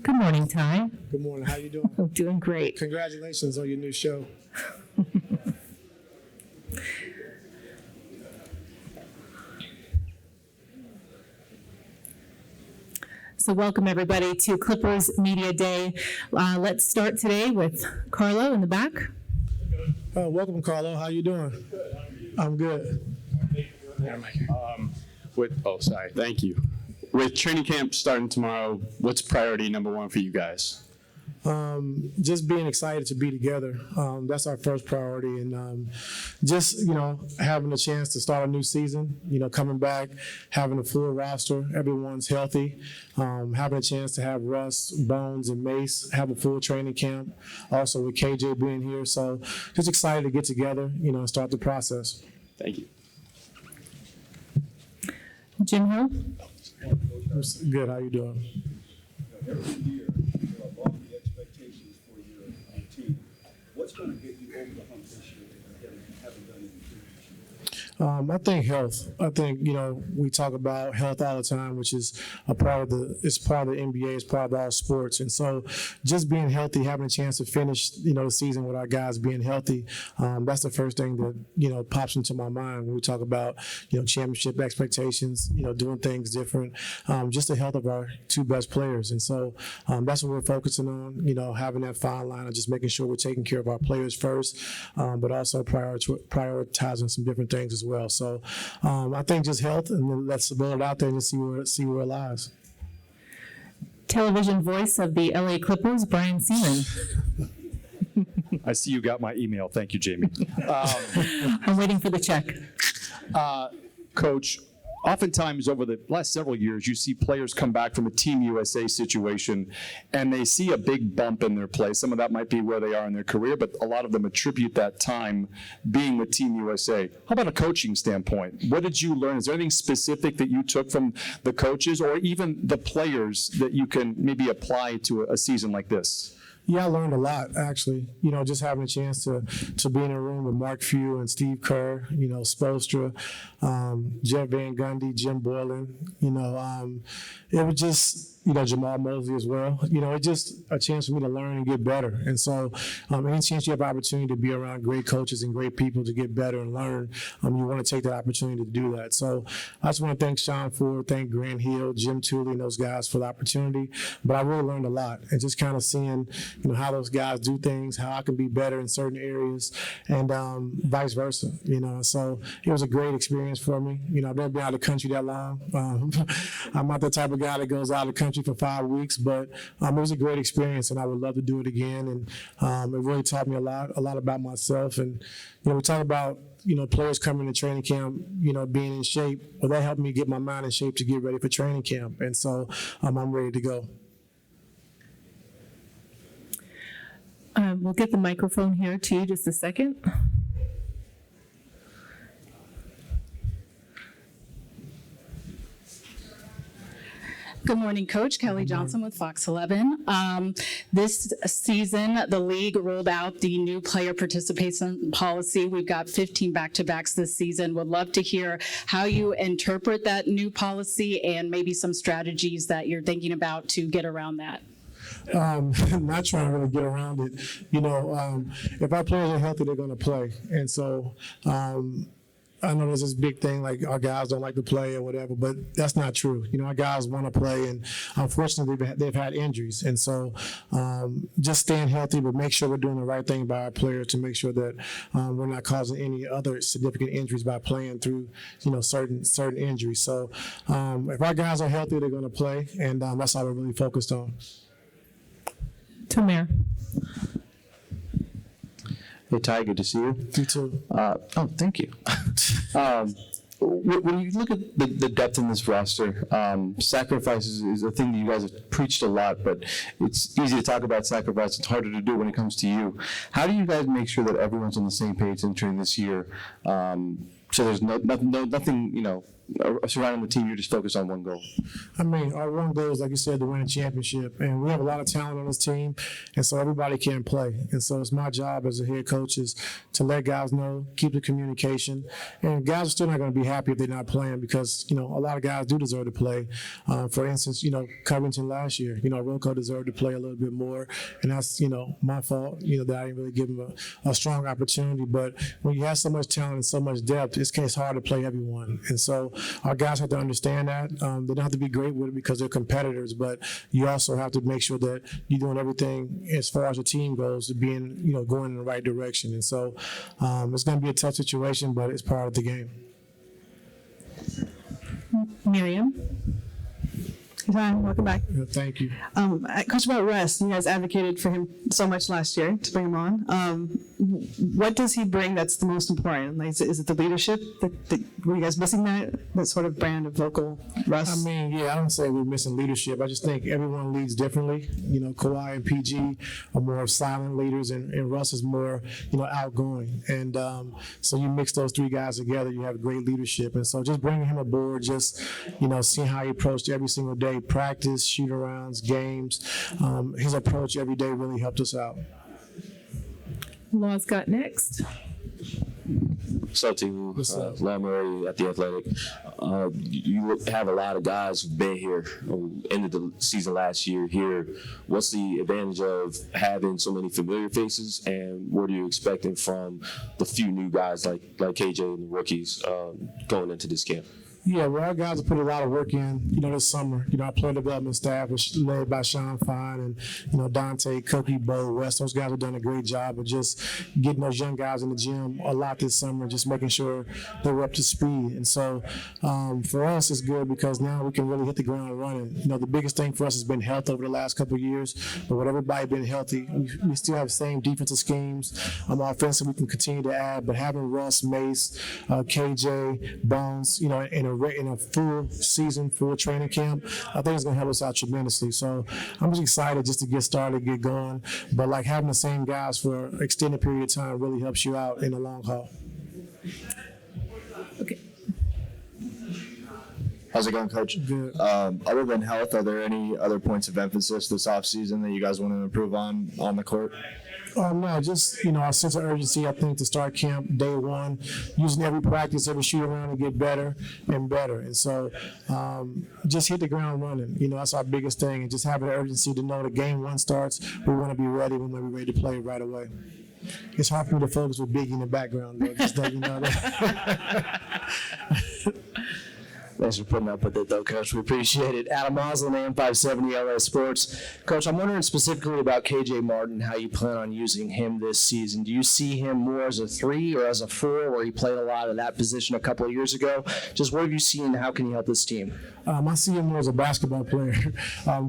Good morning, Ty. Good morning. How you doing? I'm doing great. Congratulations on your new show. So welcome, everybody, to Clippers Media Day. Let's start today with Carlo in the back. Welcome, Carlo. How you doing? Good. How are you? I'm good. Thank you. With training camp starting tomorrow, what's priority number one for you guys? Just being excited to be together. That's our first priority. And just, having a chance to start a new season, coming back, having a full roster, everyone's healthy, having a chance to have Russ, Bones, and Mace have a full training camp, also with KJ being here. So just excited to get together, and start the process. Thank you. Jim Hill. Good. How you doing? Every year, there are lofty expectations for your team. What's going to get you over the hump this year that you haven't done in the previous year? I think health. I think, we talk about health all the time, which is it's part of the NBA, it's part of all sports. And so just being healthy, having a chance to finish, the season with our guys being healthy, that's the first thing that, pops into my mind when we talk about, championship expectations, doing things different, just the health of our two best players. And so that's what we're focusing on, having that fine line of just making sure we're taking care of our players first, but also prioritizing some different things as well. So I think just health, and then let's roll it out there and just see where it lies. Television voice of the LA Clippers, Brian Seaman. I see you got my email. Thank you, Jamie. I'm waiting for the check. Coach, oftentimes over the last several years, you see players come back from a Team USA situation and they see a big bump in their play. Some of that might be where they are in their career, but a lot of them attribute that time being with Team USA. How about a coaching standpoint? What did you learn? Is there anything specific that you took from the coaches or even the players that you can maybe apply to a season like this? Yeah, I learned a lot, actually. Just having a chance to be in a room with Mark Few and Steve Kerr, Spoelstra, Jeff Van Gundy, Jim Boylan. It was just, Jamal Mosley as well. It's just a chance for me to learn and get better. And so any chance you have opportunity to be around great coaches and great people to get better and learn, you want to take that opportunity to do that. So I just want to thank Sean Ford, thank Grant Hill, Jim Tooley, and those guys for the opportunity. But I really learned a lot, and just kind of seeing, how those guys do things, how I can be better in certain areas, and vice versa. So it was a great experience for me. I've never been out of the country that long. I'm not the type of guy that goes out of the country for 5 weeks, but it was a great experience, and I would love to do it again. And it really taught me a lot about myself. And we talk about players coming to training camp, being in shape. Well, that helped me get my mind in shape to get ready for training camp, and so I'm ready to go. We'll get the microphone here to you just a second. Good morning, Coach. Kelly Johnson with Fox 11. This season, the league rolled out the new player participation policy. We've got 15 back-to-backs this season. Would love to hear how you interpret that new policy and maybe some strategies that you're thinking about to get around that. I'm not trying to really get around it. If our players are healthy, they're going to play. And so I know there's this big thing like our guys don't like to play or whatever, but that's not true. Our guys want to play, and unfortunately they've had injuries. And so just staying healthy, but make sure we're doing the right thing by our players to make sure that we're not causing any other significant injuries by playing through, certain injuries. So if our guys are healthy, they're going to play, and that's all we're really focused on. Tamir. Hey, Ty, good to see you. You too. Thank you. When you look at the depth in this roster, sacrifices is a thing that you guys have preached a lot, but it's easy to talk about sacrifice. It's harder to do when it comes to you. How do you guys make sure that everyone's on the same page entering this year? So there's nothing, surrounding the team, you're just focused on one goal? I mean, our one goal is, like you said, to win a championship. And we have a lot of talent on this team, and so everybody can play. And so it's my job as a head coach is to let guys know, keep the communication. And guys are still not going to be happy if they're not playing because, a lot of guys do deserve to play. For instance, Covington last year, Rocco deserved to play a little bit more. And that's, my fault, that I didn't really give him a strong opportunity. But when you have so much talent and so much depth, it's hard to play everyone. And so our guys have to understand that. They don't have to be great with it because they're competitors, but you also have to make sure that you're doing everything as far as the team goes to being, going in the right direction. And so it's going to be a tough situation, but it's part of the game. Miriam? Hi, welcome back. Thank you. Coach, about Russ, you guys advocated for him so much last year to bring him on. What does he bring that's the most important? Like, is it the leadership? Were you guys missing that sort of brand of vocal Russ? I mean, I don't say we're missing leadership. I just think everyone leads differently. Kawhi and PG are more silent leaders, and Russ is more, outgoing. And so you mix those three guys together, you have great leadership. And so just bringing him aboard, just, seeing how he approached every single day, practice, shoot-arounds, games, his approach every day really helped us out. Law Scott next. What's up, team? Law Murray at The Athletic. You have a lot of guys who've been here, who ended the season last year here. What's the advantage of having so many familiar faces, and what are you expecting from the few new guys like KJ and the rookies going into this camp? Yeah, well, our guys have put a lot of work in, this summer. Our player development staff was led by Sean Fine and, Dante, Cookie, Bo, West. Those guys have done a great job of just getting those young guys in the gym a lot this summer, just making sure they were up to speed. And so for us, it's good because now we can really hit the ground running. The biggest thing for us has been health over the last couple of years. But with everybody been healthy, we still have the same defensive schemes. Offensive, we can continue to add. But having Russ, Mace, KJ, Bones, in a full season, full training camp, I think it's going to help us out tremendously. So I'm just excited just to get started, get going. But having the same guys for an extended period of time really helps you out in the long haul. Okay. How's it going, Coach? Good. Other than health, are there any other points of emphasis this offseason that you guys want to improve on the court? No, just, our sense of urgency, I think, to start camp day one, using every practice, every shoot around to get better and better. And so just hit the ground running. That's our biggest thing. And just having the urgency to know that game one starts, we want to be ready when we're ready to play right away. It's hard for me to focus with Biggie in the background, though, just that you know that. Thanks for putting up with it, though, Coach. We appreciate it. Adam Moslin, AM 570 LA Sports. Coach, I'm wondering specifically about KJ Martin, how you plan on using him this season. Do you see him more as a 3 or as a 4, where he played a lot of that position a couple of years ago? Just what have you seen, and how can you help this team? I see him more as a basketball player.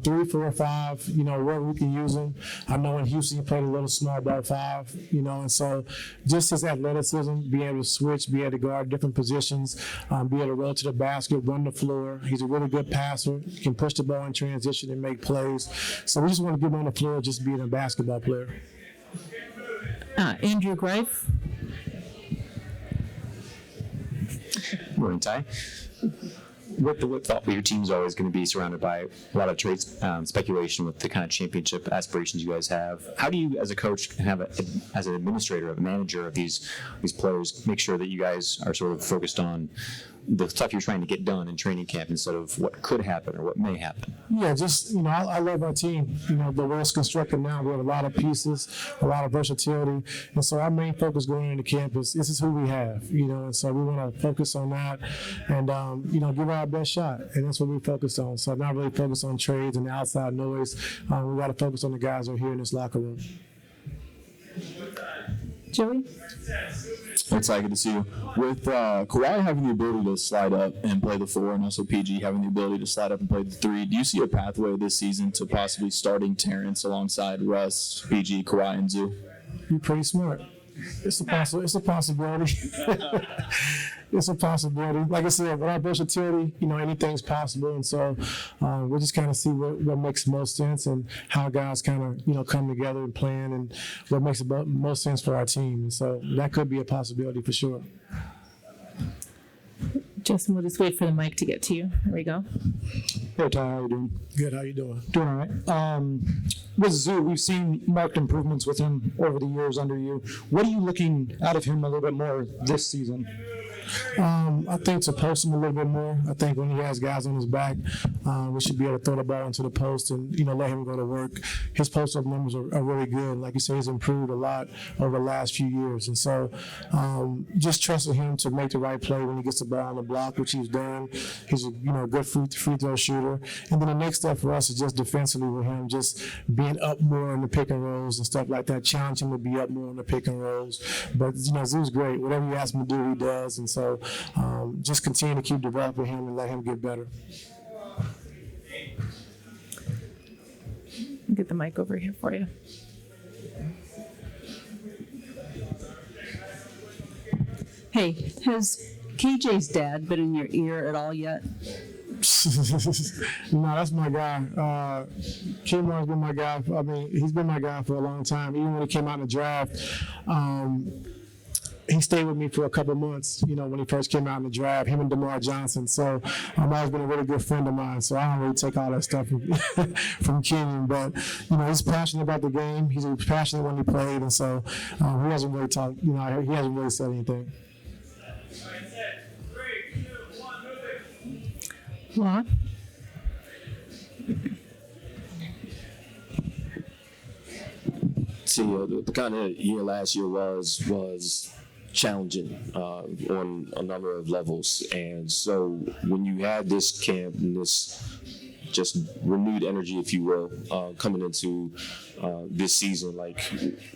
3, 4, 5, wherever we can use him. I know in Houston he played a little small ball 5, and so just his athleticism, being able to switch, be able to guard different positions, be able to roll to the basket, run the floor. He's a really good passer. He can push the ball in transition and make plays. So we just want to get him on the floor just being a basketball player. Andrew Greif. Morning, Ty. What thought your team's always going to be surrounded by a lot of trade speculation with the kind of championship aspirations you guys have. How do you, as a coach, as an administrator, a manager of these players, make sure that you guys are sort of focused on the stuff you're trying to get done in training camp instead of what could happen or what may happen? Yeah, just, I love our team. The way it's constructed now, we have a lot of pieces, a lot of versatility. And so our main focus going into camp is this is who we have, and so we want to focus on that and, give our best shot. And that's what we focused on. So I'm not really focused on trades and outside noise. We got to focus on the guys who are here in this locker room. Joey? It's good to see you. With Kawhi having the ability to slide up and play the 4, and also PG having the ability to slide up and play the 3, do you see a pathway this season to possibly starting Terrence alongside Russ, PG, Kawhi, and Zoo? You're pretty smart. It's a possibility. It's a possibility. Like I said, with our versatility, anything's possible. And so we'll just kind of see what makes most sense and how guys kind of, come together and plan and what makes the most sense for our team. And so that could be a possibility for sure. Justin, we'll just wait for the mic to get to you. There we go. Hey Ty, how you doing? Good. How you doing? Doing all right. With Zoo, we've seen marked improvements with him over the years under you. What are you looking out of him a little bit more this season? I think to post him a little bit more. I think when he has guys on his back, we should be able to throw the ball into the post and, let him go to work. His post-up numbers are really good. Like you say, he's improved a lot over the last few years. And so just trusting him to make the right play when he gets the ball on the block, which he's done. He's a good free throw shooter. And then the next step for us is just defensively with him, just being up more in the pick and rolls and stuff like that. Challenge him to be up more in the pick and rolls. But, Zoo's great. Whatever you ask him to do, he does. And so just continue to keep developing him and let him get better. Get the mic over here for you. Hey, has KJ's dad been in your ear at all yet? No, that's my guy. Kmar's been my guy. He's been my guy for a long time. Even when he came out in the draft, he stayed with me for a couple months, when he first came out in the draft, him and DeMar Johnson. So I've always been a really good friend of mine. So I don't really take all that stuff from Kenyon. But, he's passionate about the game. He's passionate when he played. And so he hasn't really talked, he hasn't really said anything. Law? See, the kind of year last year was challenging on a number of levels, and so when you had this camp and this just renewed energy, if you will, coming into this season, like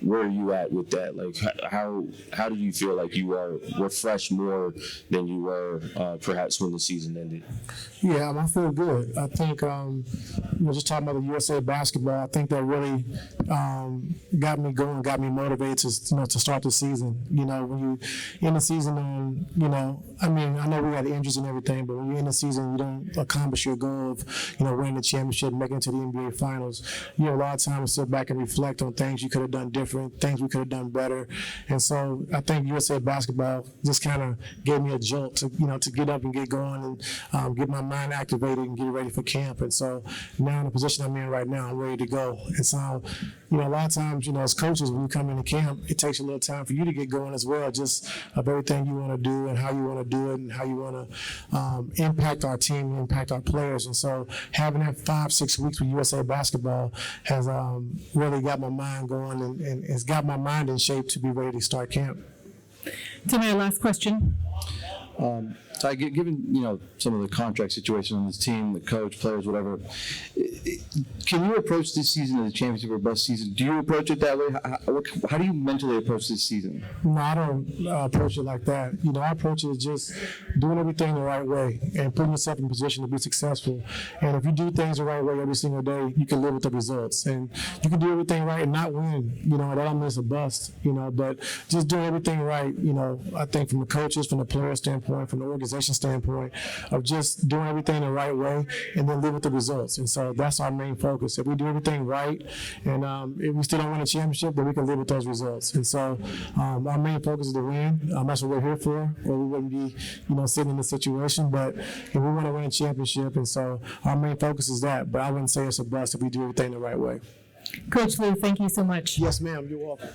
where are you at with that? Like how do you feel like you are refreshed more than you were perhaps when the season ended? Yeah, I feel good. I think, just talking about the USA basketball, I think that really got me going, got me motivated to start the season. When you in the season I know we had injuries and everything, but when you're in the season, you don't accomplish your goal of, winning the championship, making it to the NBA Finals. You have a lot of time to sit back and reflect on things you could have done different, things we could have done better. And so I think USA basketball just kind of gave me a jolt to get up and get going and get my mind activated and get ready for camp. And so now in the position I'm in right now, I'm ready to go. And so, a lot of times, as coaches, when you come into camp, it takes a little time for you to get going as well, just of everything you want to do and how you want to do it and how you want to impact our team, impact our players. And so having that 5-6 weeks with USA basketball has really got my mind going and it's got my mind in shape to be ready to start camp. To my last question. Ty, given some of the contract situation on this team, the coach, players, whatever, can you approach this season as a championship or bust season? Do you approach it that way? How do you mentally approach this season? No, I don't approach it like that. I approach it as just doing everything the right way and putting yourself in position to be successful. And if you do things the right way every single day, you can live with the results. And you can do everything right and not win. That don't mean it's a bust. But just doing everything right. I think from the coaches, from the player standpoint, from the organization standpoint, of just doing everything the right way and then live with the results. And so that's our main focus. If we do everything right and if we still don't win a championship, then we can live with those results. And so our main focus is to win. That's what we're here for, or we wouldn't be, sitting in this situation. But if we want to win a championship, and so our main focus is that. But I wouldn't say it's a bust if we do everything the right way. Coach Lou, thank you so much. Yes, ma'am. You're welcome.